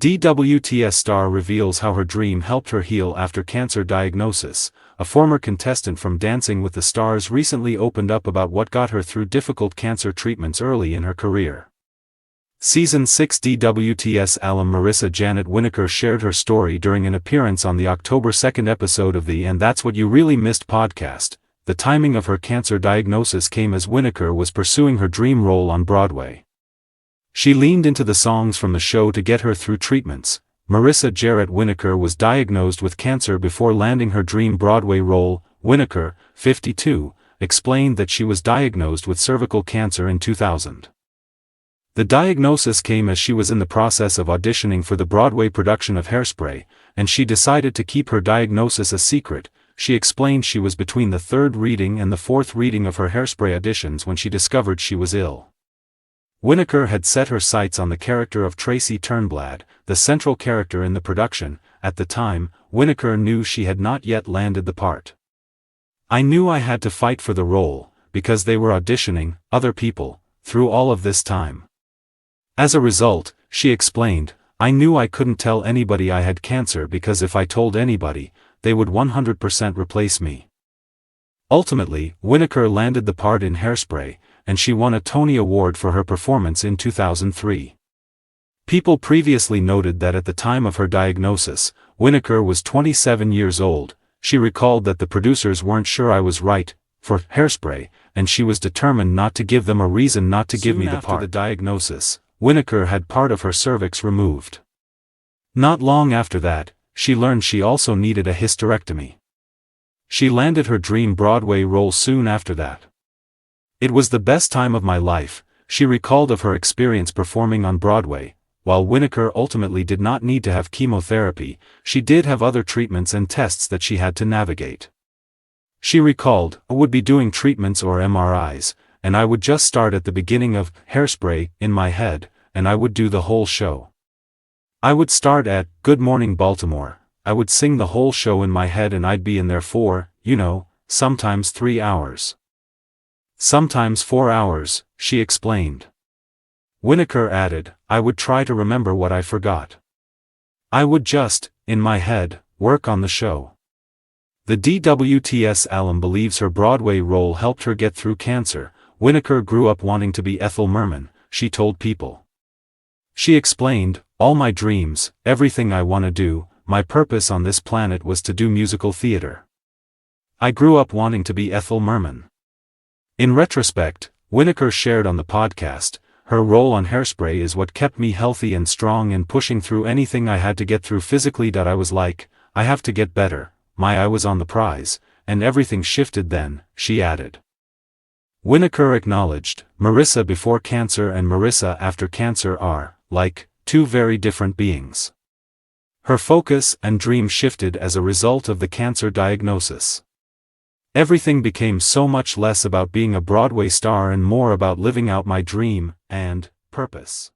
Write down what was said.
DWTS star reveals how her dream helped her heal after cancer diagnosis. A former contestant from Dancing with the Stars recently opened up about what got her through difficult cancer treatments early in her career. Season 6 DWTS alum Marissa Janet Winokur shared her story during an appearance on the October 2 episode of the And That's What You Really Missed podcast. The timing of her cancer diagnosis came as Winokur was pursuing her dream role on Broadway. She leaned into the songs from the show to get her through treatments. Marissa Janet Winokur was diagnosed with cancer before landing her dream Broadway role. Winokur, 52, explained that she was diagnosed with cervical cancer in 2000. The diagnosis came as she was in the process of auditioning for the Broadway production of Hairspray, and she decided to keep her diagnosis a secret. She explained she was between the third reading and the fourth reading of her Hairspray auditions when she discovered she was ill. Winokur had set her sights on the character of Tracy Turnblad, the central character in the production. At the time, Winokur knew she had not yet landed the part. "I knew I had to fight for the role, because they were auditioning other people through all of this time. As a result," she explained, "I knew I couldn't tell anybody I had cancer because if I told anybody, they would 100% replace me." Ultimately, Winokur landed the part in Hairspray, and she won a Tony Award for her performance in 2003. People previously noted that at the time of her diagnosis, Winokur was 27 years old. She recalled that the producers weren't sure I was right for Hairspray, and she was determined not to give them a reason not to give me the part. Soon after the diagnosis, Winokur had part of her cervix removed. Not long after that, she learned she also needed a hysterectomy. She landed her dream Broadway role soon after that. "It was the best time of my life," she recalled of her experience performing on Broadway. While Winokur ultimately did not need to have chemotherapy, she did have other treatments and tests that she had to navigate. She recalled, "I would be doing treatments or MRIs, and I would just start at the beginning of Hairspray in my head, and I would do the whole show. I would start at Good Morning Baltimore, I would sing the whole show in my head and I'd be in there for, sometimes 3 hours. Sometimes 4 hours," she explained. Winokur added, "I would try to remember what I forgot. I would just, in my head, work on the show." The DWTS alum believes her Broadway role helped her get through cancer. Winokur grew up wanting to be Ethel Merman, she told People. She explained, "All my dreams, everything I want to do, my purpose on this planet was to do musical theater. I grew up wanting to be Ethel Merman." In retrospect, Winokur shared on the podcast, "Her role on Hairspray is what kept me healthy and strong and pushing through anything I had to get through physically. I was like, I have to get better, my eye was on the prize, and everything shifted then," she added. Winokur acknowledged, "Marissa before cancer and Marissa after cancer are, like, two very different beings." Her focus and dream shifted as a result of the cancer diagnosis. "Everything became so much less about being a Broadway star and more about living out my dream and purpose."